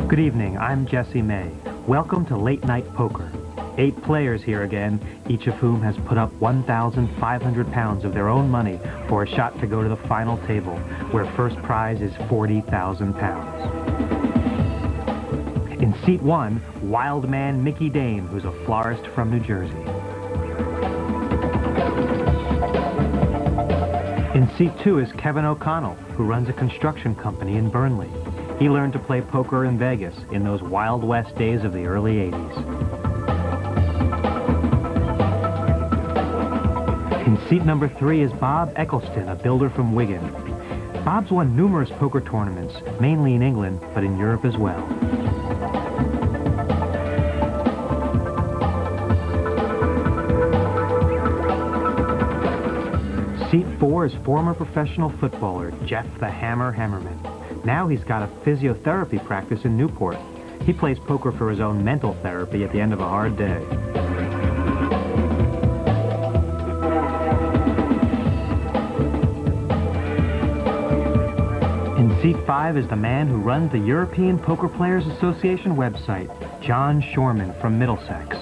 Good evening, I'm Jesse May. Welcome to Late Night Poker. 8 players here again, each of whom has put up 1,500 pounds of their own money for a shot to go to the final table, where first prize is 40,000 pounds. In seat 1, wild man Mickey Dane, who's a florist from New Jersey. In seat 2 is Kevin O'Connell, who runs a construction company in Burnley. He learned to play poker in Vegas in those Wild West days of the early 80s. In seat number 3 is Bob Eccleston, a builder from Wigan. Bob's won numerous poker tournaments, mainly in England, but in Europe as well. Seat 4 is former professional footballer Jeff the Hammer Hammerman. Now he's got a physiotherapy practice in Newport. He plays poker for his own mental therapy at the end of a hard day. In seat 5 is the man who runs the European Poker Players Association website, John Shorman from Middlesex.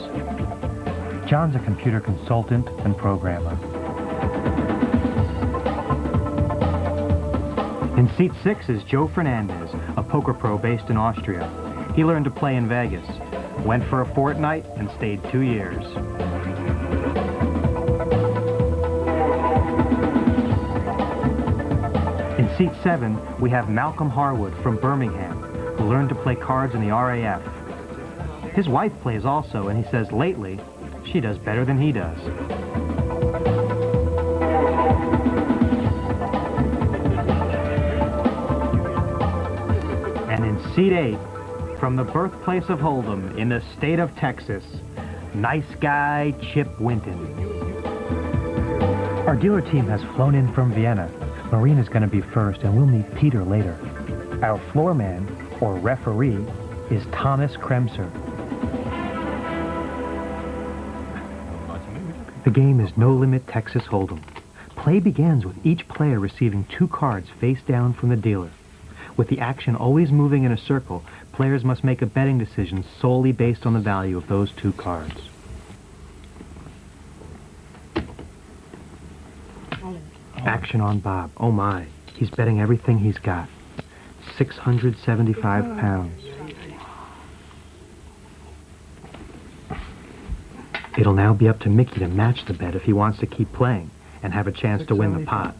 John's a computer consultant and programmer. In seat 6 is Joe Fernández, a poker pro based in Austria. He learned to play in Vegas, went for a fortnight, and stayed 2 years. In seat 7, we have Malcolm Harwood from Birmingham, who learned to play cards in the RAF. His wife plays also, and he says lately, she does better than he does. Seat 8, from the birthplace of Hold'em in the state of Texas, nice guy Chip Winton. Our dealer team has flown in from Vienna. Maureen is going to be first, and we'll meet Peter later. Our floor man, or referee, is Thomas Kremser. The game is No Limit Texas Hold'em. Play begins with each player receiving 2 cards face down from the dealer. With the action always moving in a circle, players must make a betting decision solely based on the value of those 2 cards. Action on Bob. Oh my, he's betting everything he's got. 675 pounds. It'll now be up to Mickey to match the bet if he wants to keep playing and have a chance to win the pot.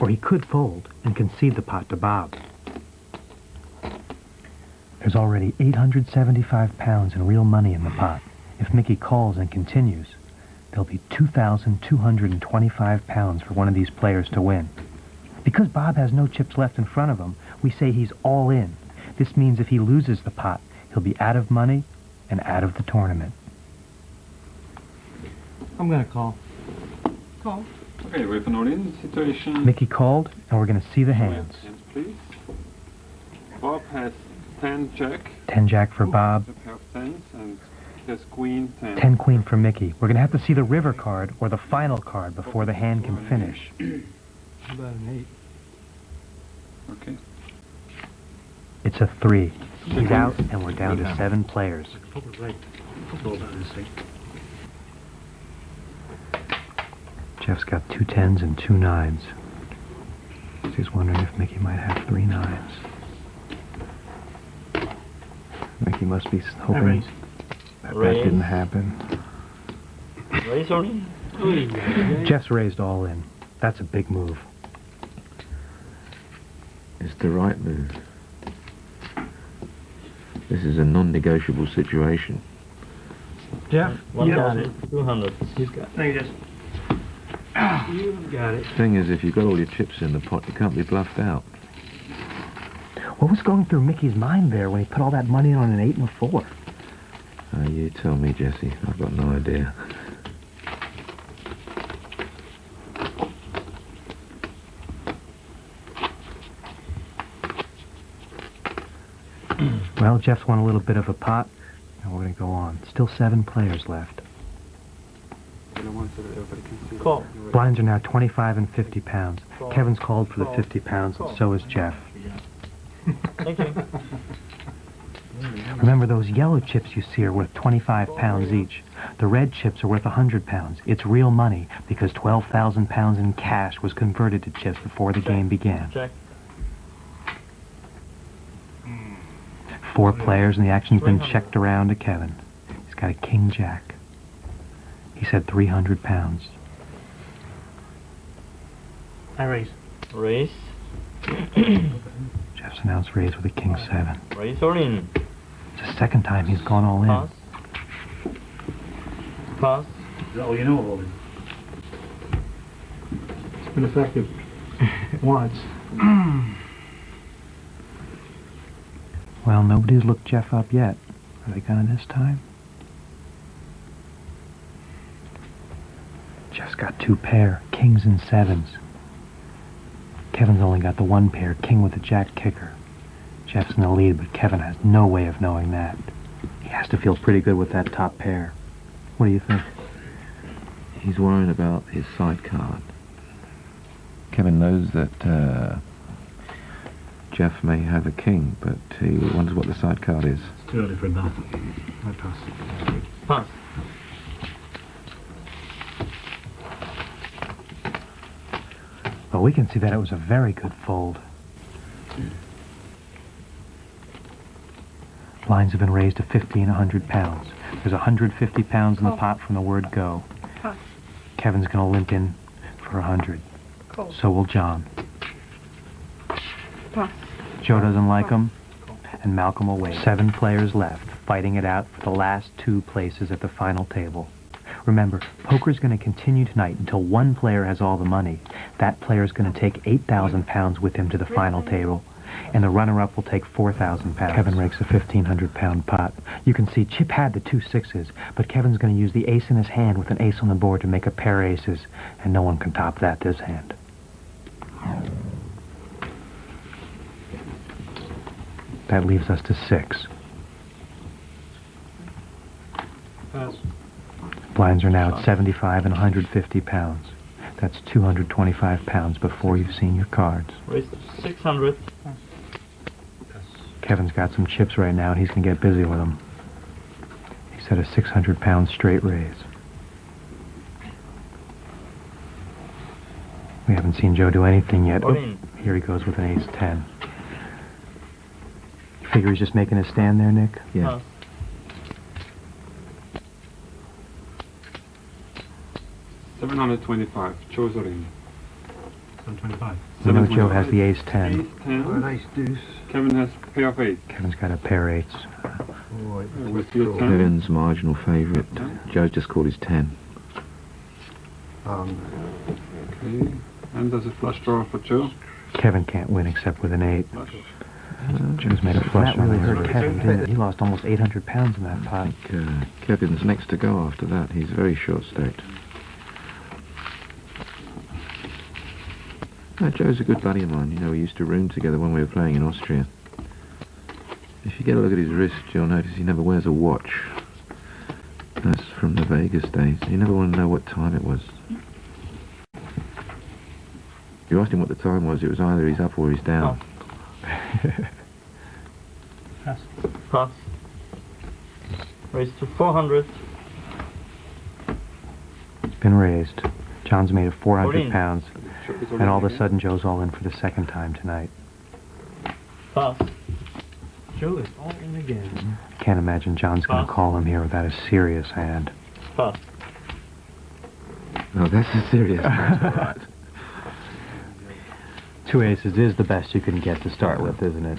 Or he could fold and concede the pot to Bob. There's already 875 pounds in real money in the pot. If Mickey calls and continues, there'll be 2,225 pounds for one of these players to win. Because Bob has no chips left in front of him, we say he's all in. This means if he loses the pot, he'll be out of money and out of the tournament. I'm gonna call. Call. Okay, we have an all-in situation. Mickey called, and we're going to see the hands. Hands, please. Bob has 10 jack. 10 jack for Bob. A pair of tens, and he has queen 10. 10 queen for Mickey. We're going to have to see the river card or the final card before the hand can finish. How about an 8? Okay. It's a 3. He's out, and we're down to 7 players. Jeff's got 2 10s and 2 9s. He's wondering if Mickey might have 3 9s. Mickey must be hoping that didn't happen. Raise all in? Jeff's raised all in. That's a big move. It's the right move. This is a non-negotiable situation. Jeff, 1,200. He's got. Thank you, Jess. You've got it. The thing is, if you've got all your chips in the pot, you can't be bluffed out. What was going through Mickey's mind there when he put all that money on an 8 and a 4? You tell me, Jesse. I've got no idea. Well, Jeff's won a little bit of a pot, and we're going to go on. Still 7 players left. I don't want so that everybody can see. Call. Blinds are now 25 and 50 pounds. Kevin's called for the 50 pounds, and so is Jeff. Thank you. Remember, those yellow chips you see are worth 25 pounds each. The red chips are worth 100 pounds. It's real money because 12,000 pounds in cash was converted to chips before the game began. Check. 4 players, and the action's been checked around to Kevin. He's got a king-jack. He said 300 pounds. I raise. Raise. Jeff's announced raise with a king-7. Raise or in. It's the second time he's gone all in. Pass. Pass. Is that all you know about it? It's been effective once. Well, nobody's looked Jeff up yet. Are they gonna this time? Jeff's got 2 pair, kings and 7s. Kevin's only got the 1 pair, king with a jack kicker. Jeff's in the lead, but Kevin has no way of knowing that. He has to feel pretty good with that top pair. What do you think? He's worrying about his side card. Kevin knows that Jeff may have a king, but he wonders what the side card is. It's too early for that. I pass. Pass. Well, we can see that it was a very good fold. Blinds have been raised to 50 and 100 pounds. There's 150 pounds in the pot from the word go. Pass. Kevin's gonna limp in for 100. Call. So will John. Pass. Joe doesn't like him, and Malcolm will wait. 7 players left, fighting it out for the last 2 places at the final table. Remember, poker's going to continue tonight until 1 player has all the money. That player's going to take 8,000 pounds with him to the final table, and the runner-up will take 4,000 pounds. Kevin rakes a 1,500-pound pot. You can see Chip had the 2 6s, but Kevin's going to use the ace in his hand with an ace on the board to make a pair of aces, and no one can top that this hand. That leaves us to 6. Pass. Blinds are now at 75 and 150 pounds. That's 225 pounds before you've seen your cards. Raise 600. Kevin's got some chips right now, and he's going to get busy with them. He's at a 600-pound straight raise. We haven't seen Joe do anything yet. All Oh, in. here he goes with an ace-10. You figure he's just making a stand there, Nick? Yeah. Pass. $725. Joe's are in. 725. We know Joe has the ace-10. Ace-10. Nice deuce. Kevin has pair of 8. Kevin's got a pair of 8s. With your 10. Kevin's marginal favourite. Joe's just called his 10. Okay. And there's a flush draw for Joe. Kevin can't win except with an 8. Flush. Joe's made a flush. That really hurt Sorry. Kevin, didn't it? He lost almost 800 pounds in that pot. Kevin's next to go after that. He's very short-stacked. Joe's a good buddy of mine. You know, we used to room together when we were playing in Austria. If you get a look at his wrist, you'll notice he never wears a watch. That's from the Vegas days. You never want to know what time it was. If you asked him what the time was, it was either he's up or he's down. Pass. Pass. Raise to 400. It's been raised. John's made it 400 14. pounds. Joe is And all of a already sudden, Joe's all in for the second time tonight. Pass. Joe is all in again. Can't imagine John's going to Pass. call him here without a serious hand. Pass. Oh, that's a serious matter, right? 2 aces is the best you can get to start with, isn't it?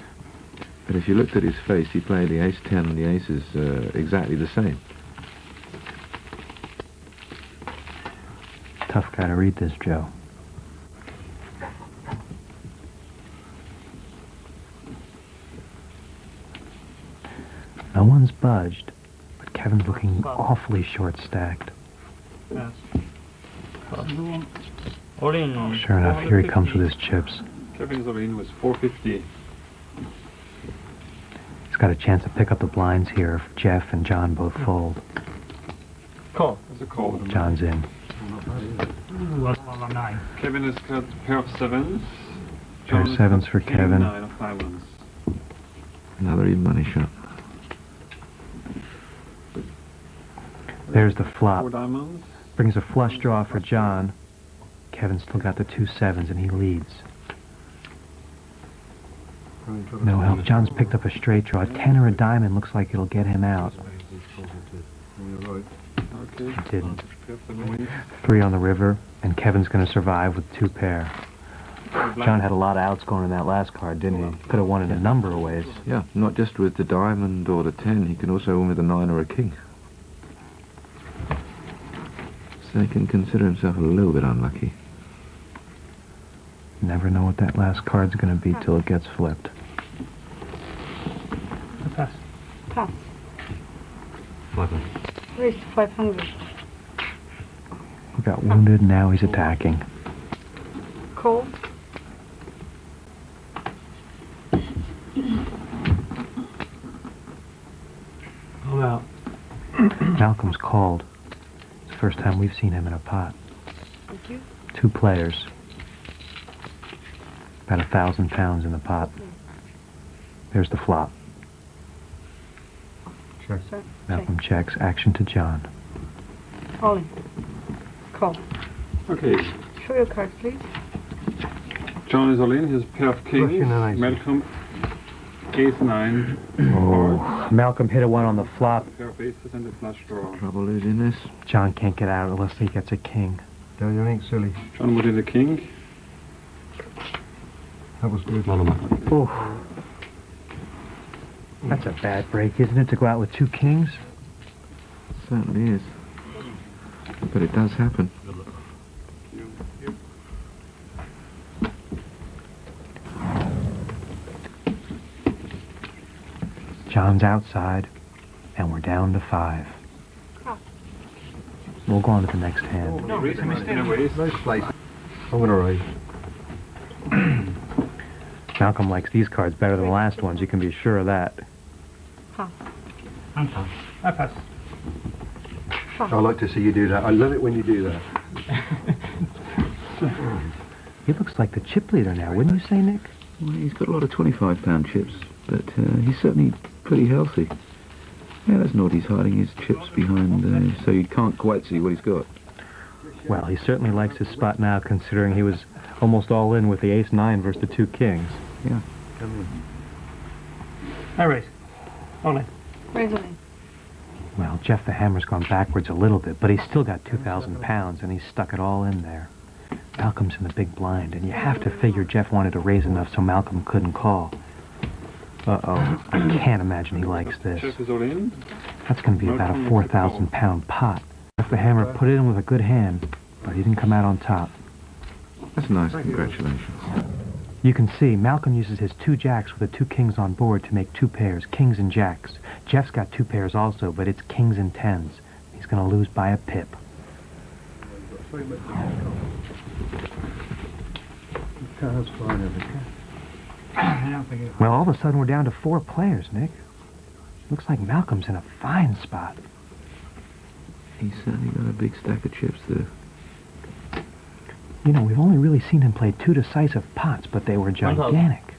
But if you looked at his face, he played the ace-10 and the aces exactly the same. Tough guy to read this, Joe. No one's budged, but Kevin's looking awfully short-stacked. Pass. All in. Sure enough, here he comes with his chips. Kevin's all in was 450. He's got a chance to pick up the blinds here if Jeff and John both fold. Call. There's a call. John's in. Ooh, well, 9. Kevin has got a pair of sevens. Pair of John has sevens got for king Kevin. 9 of diamonds. Another even money shot. There's the 4 flop. diamonds. Brings a flush draw for John. Kevin's still got the 2 sevens and he leads. No help. John's picked up a straight draw. A 10 or a diamond looks like it'll get him out. Okay. It didn't. Pair of sevens. 3 on the river, and Kevin's going to survive with 2 pair. John had a lot of outs going in that last card, didn't he? Could have won in a number of ways. Yeah, not just with the diamond or the 10, he can also win with a 9 or a king. So he can consider himself a little bit unlucky. Never know what that last card's going to be till it gets flipped. A pass. Pass. 500. Raised to 500. He got wounded, now he's attacking. Call. All out. Malcolm's called. It's the first time we've seen him in a pot. Thank you. 2 players. About 1,000 pounds in the pot. There's the flop. Check. Sorry. Malcolm checks. Action to John. All in. Call. Okay. Show your cards, please. John is all in. He has a pair of kings. Russian and ace. Malcolm, ace 9. Oh, Malcolm hit a 1 on the flop. A pair of aces and a flush draw. Trouble losing this. John can't get out unless he gets a king. No, you ain't silly. John would hit a king. That was good. Monomer. Oof. That's a bad break, isn't it, to go out with 2 kings? Certainly is. But it does happen. John's outside, and we're down to 5. Cross. We'll go on to the next hand. No, raise him in a ways. Nice place. I'm going to raise. Malcolm likes these cards better than the last ones, you can be sure of that. Pass. I'm fine. I pass. Pass. I like to see you do that. I love it when you do that. He looks like the chip leader now, wouldn't you say, Nick? Well, he's got a lot of 25-pound chips, but he's certainly pretty healthy. Yeah, that's not he's hiding his chips behind, so you can't quite see what he's got. Well, he certainly likes his spot now, considering he was almost all in with the ace 9 versus the 2 kings. Yeah. I raise. All in. Raise all in. Well, Jeff the Hammer's gone backwards a little bit, but he's still got 2,000 pounds, and he's stuck it all in there. Malcolm's in the big blind, and you have to figure Jeff wanted to raise enough so Malcolm couldn't call. Uh-oh. I can't imagine he likes this. Jeff is all in. That's going to be about a 4,000-pound pot. Jeff the Hammer put it in with a good hand, but he didn't come out on top. That's nice, congratulations. You can see Malcolm uses his 2 jacks with the 2 kings on board to make 2 pairs, kings and jacks. Jeff's got 2 pairs also, but it's kings and 10s. He's going to lose by a pip. Well, all of a sudden we're down to 4 players, Nick. Looks like Malcolm's in a fine spot. He's certainly got a big stack of chips there. You know, we've only really seen him play 2 decisive pots, but they were gigantic.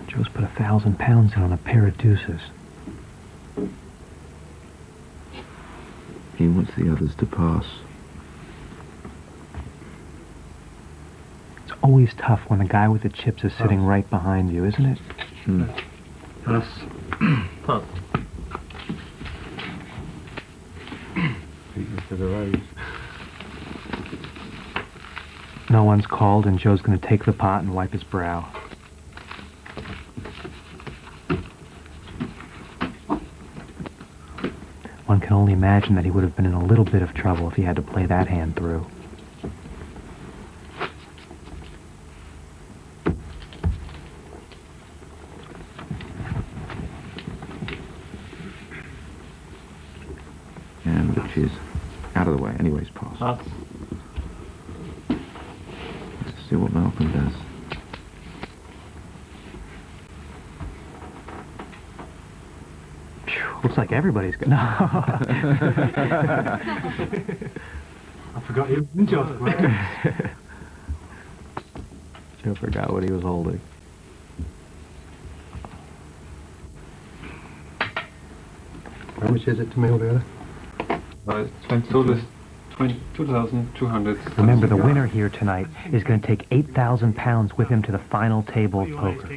Joe's put 1,000 pounds in on a pair of deuces. He wants the others to pass. It's always tough when the guy with the chips is sitting right behind you, isn't it? Pass. Pass. No one's called, and Joe's going to take the pot and wipe his brow. One can only imagine that he would have been in a little bit of trouble if he had to play that hand through. And which is out of the way. Anyways, pass. Pass. Let's see what Malcolm does. Phew, Looks like everybody's good. No. I forgot you. Joe. Joe forgot what he was holding. How much is it to me altogether? Total is 2,200. Remember, the winner here tonight is going to take 8,000 pounds with him to the final table of poker.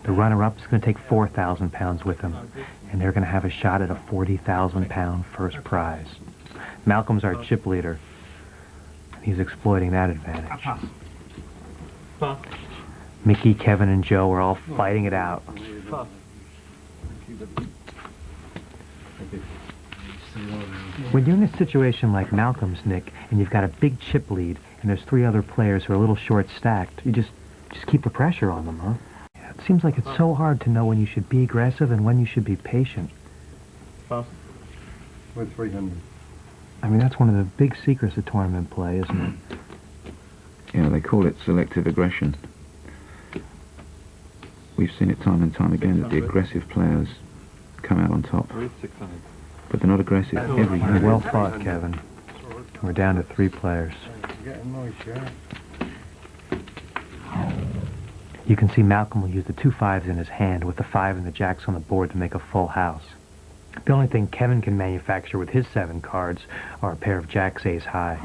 The runner-up is going to take 4,000 pounds with him, and they're going to have a shot at a 40,000 pound first prize. Malcolm's our chip leader. He's exploiting that advantage. Mickey, Kevin, and Joe are all fighting it out. When you're in a situation like Malcolm's, Nick, and you've got a big chip lead, and there's 3 other players who are a little short-stacked, you just keep the pressure on them, huh? Yeah, it seems like it's so hard to know when you should be aggressive and when you should be patient. With 300. I mean, that's one of the big secrets of tournament play, isn't it? Yeah, they call it selective aggression. We've seen it time and time again that the aggressive players come out on top. 600. But they're not aggressive every year. Well fought, Kevin. We're down to 3 players. You can see Malcolm will use the 2 5s in his hand with the 5 and the jacks on the board to make a full house. The only thing Kevin can manufacture with his 7 cards are a pair of jacks ace high.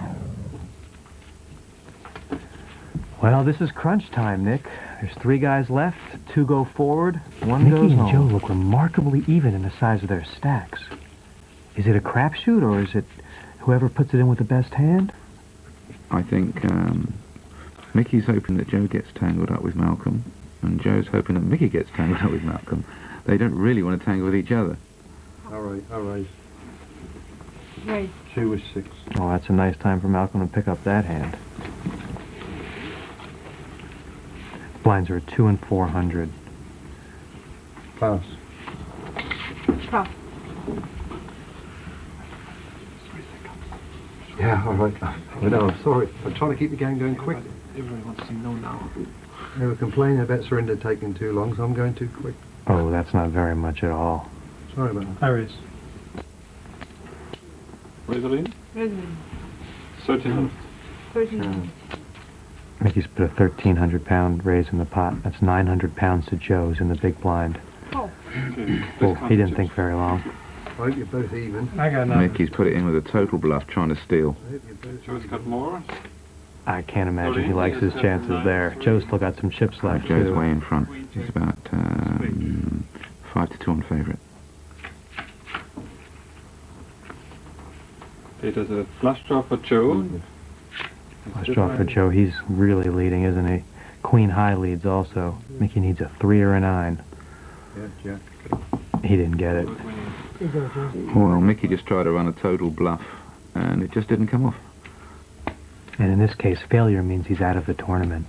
Well, this is crunch time, Nick. There's 3 guys left, 2 go forward, 1 goes home. Mickey and Joe look remarkably even in the size of their stacks. Is it a crapshoot, or is it whoever puts it in with the best hand? I think Mickey's hoping that Joe gets tangled up with Malcolm, and Joe's hoping that Mickey gets tangled up with Malcolm. They don't really want to tangle with each other. All right. Raise. 2 is 6. Oh, that's a nice time for Malcolm to pick up that hand. Blinds are at 2 and 400. Pass. Cross. Yeah, all right. I know, I'm sorry. I'm trying to keep the game going quick. Everybody wants to know now. They were complaining about surrender taking too long, so I'm going too quick. Oh, that's not very much at all. Sorry about that. I raise. Raise. Raising. 1,300. 1,300. Mickey's put a 1,300 pound raise in the pot. That's 900 pounds to Joe's in the big blind. Oh. Okay. Oh, he didn't think very long. I hope you're both even. I got nothing. Mickey's put it in with a total bluff, trying to steal. I hope you're both Joe's got more. I can't imagine he likes his chances there. Joe's still got some chips left, Joe's too. way in front. He's about 5 to 2 on favourite. Okay, there's a flush draw for Joe. Let's draw for Joe. He's really leading, isn't he? Queen high leads also. Mickey needs a 3 or a 9. Yeah, Jack. He didn't get it. Well, Mickey just tried to run a total bluff, and it just didn't come off. And in this case, failure means he's out of the tournament.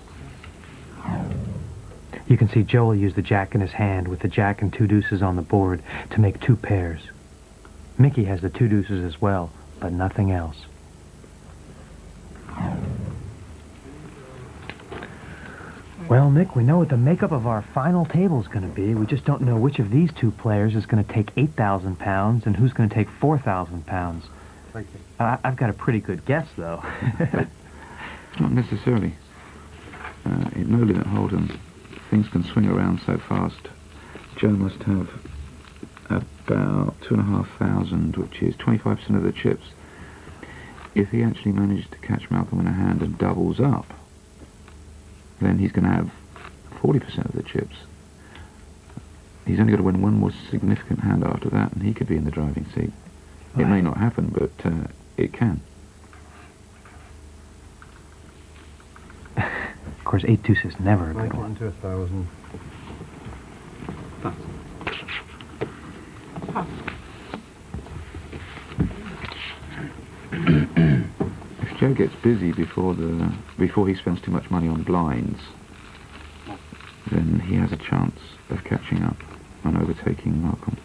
You can see Joe will use the jack in his hand with the jack and 2 deuces on the board to make 2 pairs. Mickey has the 2 deuces as well, but nothing else. Well, Nick, we know what the makeup of our final table is going to be. We just don't know which of these 2 players is going to take 8,000 pounds and who's going to take 4,000 pounds. Thank you. I've got a pretty good guess, though. Not necessarily. In no limit hold'em, things can swing around so fast. Joe must have about 2,500, which is 25% of the chips. If he actually manages to catch Malcolm in a hand and doubles up, then he's going to have 40% of the chips. He's only got to win 1 more significant hand after that, and he could be in the driving seat. It may not happen, but it can. Of course, 8 deuce is never a Make good it one. into 1,000. If Joe gets busy before he spends too much money on blinds, then he has a chance of catching up and overtaking Malcolm.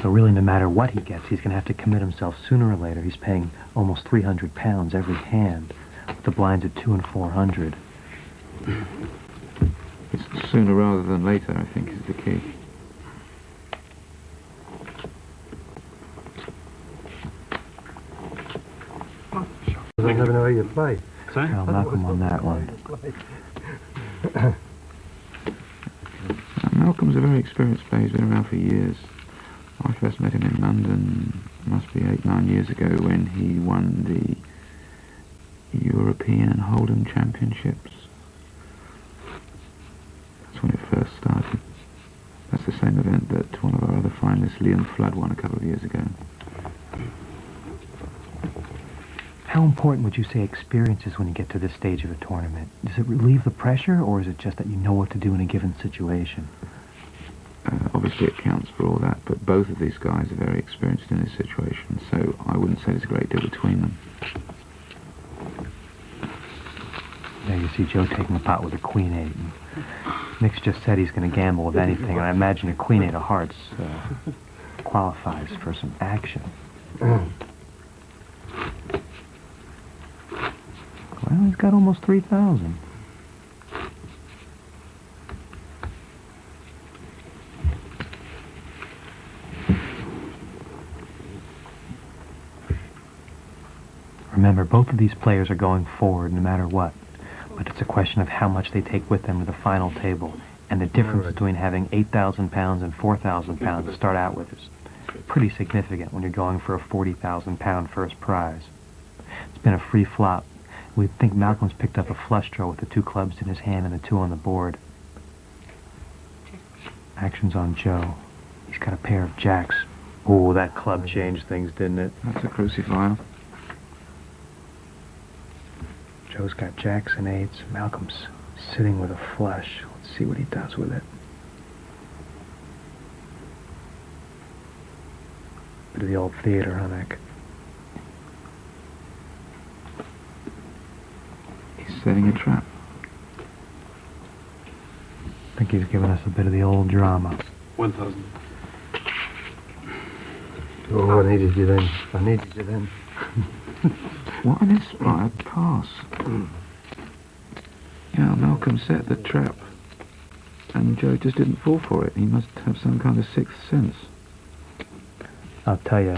So really, no matter what he gets, he's going to have to commit himself sooner or later. He's paying almost 300 pounds every hand, with the blinds at 2 and 400. It's sooner rather than later, I think, is the key. I never know how you play. Sorry? I'll knock him on that one. Malcolm's a very experienced player. He's been around for years. I first met him in London, must be 8-9 years ago, when he won the European Hold'em Championships. That's when it first started. That's the same event that one of our other finalists, Liam Flood, won a couple of years ago. How important would you say experience is when you get to this stage of a tournament? Does it relieve the pressure, or is it just that you know what to do in a given situation? Obviously it counts for all that, but both of these guys are very experienced in this situation, so I wouldn't say there's a great deal between them. There you see Joe taking the pot with a queen eight. And Nick's just said he's going to gamble with anything, and I imagine a queen eight of hearts qualifies for some action. Well, he's got almost 3,000. Remember, both of these players are going forward no matter what, but it's a question of how much they take with them to the final table, and the difference between having 8,000 pounds and 4,000 pounds to start out with is pretty significant when you're going for a 40,000 pound first prize. It's been a free flop. We think Malcolm's picked up a flush draw with the 2 clubs in his hand and the 2 on the board. Action's on Joe. He's got a pair of jacks. Oh, that club changed things, didn't it? That's a crucifier. Joe's got jacks and eights. Malcolm's sitting with a flush. Let's see what he does with it. Bit of the old theater, huh, Nick? He's setting a trap. I think he's giving us a bit of the old drama. 1,000. Oh, I needed you then. I needed you then. What an inspired pass. Yeah, Malcolm set the trap, and Joe just didn't fall for it. He must have some kind of sixth sense. I'll tell you,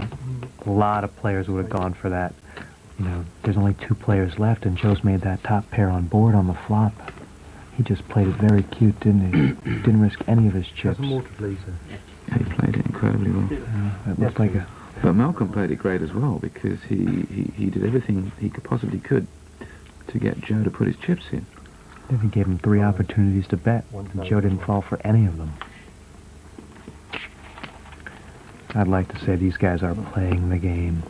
a lot of players would have gone for that. You know, there's only 2 players left, and Joe's made that top pair on board on the flop. He just played it very cute, didn't he? Didn't risk any of his chips. Some water, please, sir. Yeah, he played it incredibly well. It looked like a... But Malcolm played it great as well, because he did everything he possibly could to get Joe to put his chips in. Then he gave him 3 opportunities to bet, and Joe didn't fall for any of them. I'd like to say these guys are playing the game.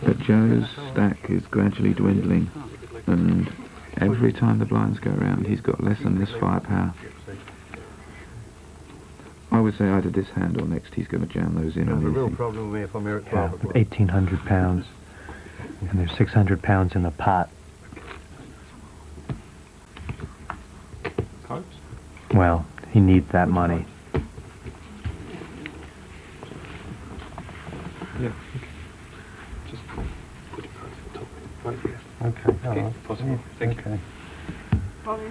But Joe's stack is gradually dwindling, and every time the blinds go around, he's got less and less firepower. I would say either this hand or next he's going to jam those in You on have a real anything. problem with me if I'm here at Yeah, 12 o'clock. 1,800 pounds. And there's 600 pounds in the pot. Cards? Well, he needs that money. Yeah. Just put your cards on top. Right here. Okay, Okay, possible. Thank you. Okay.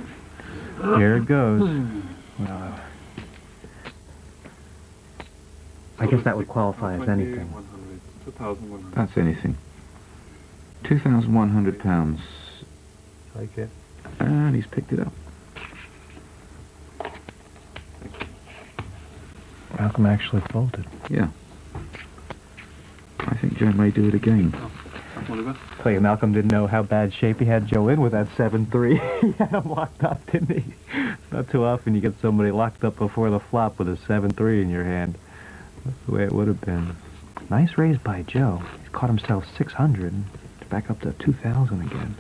Here it goes. Well, I guess that would qualify as anything. 100, 2,100. That's anything. 2,100 pounds. Take it. And he's picked it up. Malcolm actually folded. Yeah. I think Joe may do it again. Oliver? Tell you, Malcolm didn't know how bad shape he had Joe in with that 7-3. He had him locked up, didn't he? Not too often you get somebody locked up before the flop with a 7-3 in your hand. That's the way it would have been. Nice raise by Joe. He's caught himself 600 to back up to 2,000 again.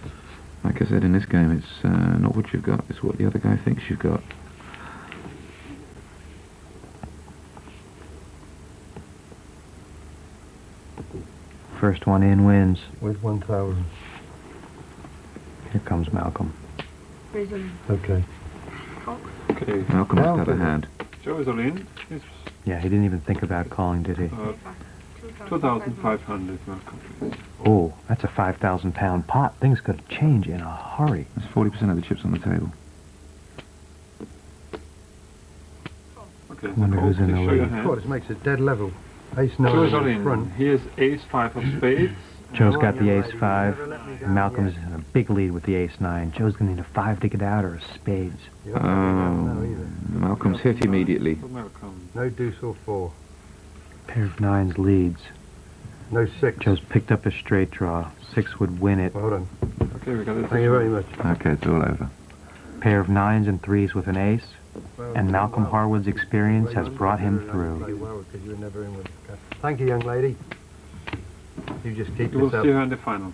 Like I said, in this game, it's not what you've got, it's what the other guy thinks you've got. First one in wins. With 1,000. Here comes Malcolm. Okay. Okay. Malcolm must have a hand. Joe is all in. It's Yeah, he didn't even think about calling, did he? 2,500, Malcolm, please. Oh, that's a 5,000 pound pot. Things could change in a hurry. That's 40% of the chips on the table. Okay. Wonder who's in the Show your lead. hand. Oh, this makes it dead level. Ace 9 Joe's in in. front. Here's ace 5 of spades. Joe's got the Young ace lady, 5. never let me down Malcolm's yet. in a big lead with the ace 9. Joe's going to need a 5 to get out or a spades. You don't let me down now either. Malcolm's hit immediately. For Malcolm. No deuce or 4. Pair of 9s leads. No 6. Joe's picked up a straight draw. 6 would win it. Well done. Okay, we got it. Thank you very much. Okay, it's all over. Pair of 9s and 3s with an ace. Well, And Malcolm well, Harwood's experience has well, brought him you through. played well because you were never in with. Thank you, young lady. You just keep You will this see up. her in the final.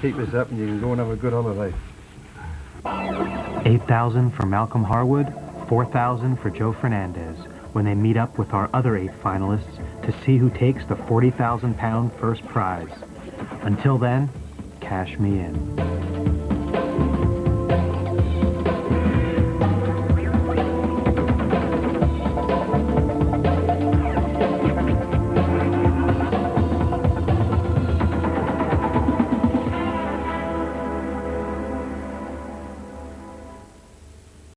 Keep this up and you can go and have a good holiday. 8,000 for Malcolm Harwood, 4,000 for Joe Fernández when they meet up with our other 8 finalists to see who takes the 40,000-pound first prize. Until then, cash me in.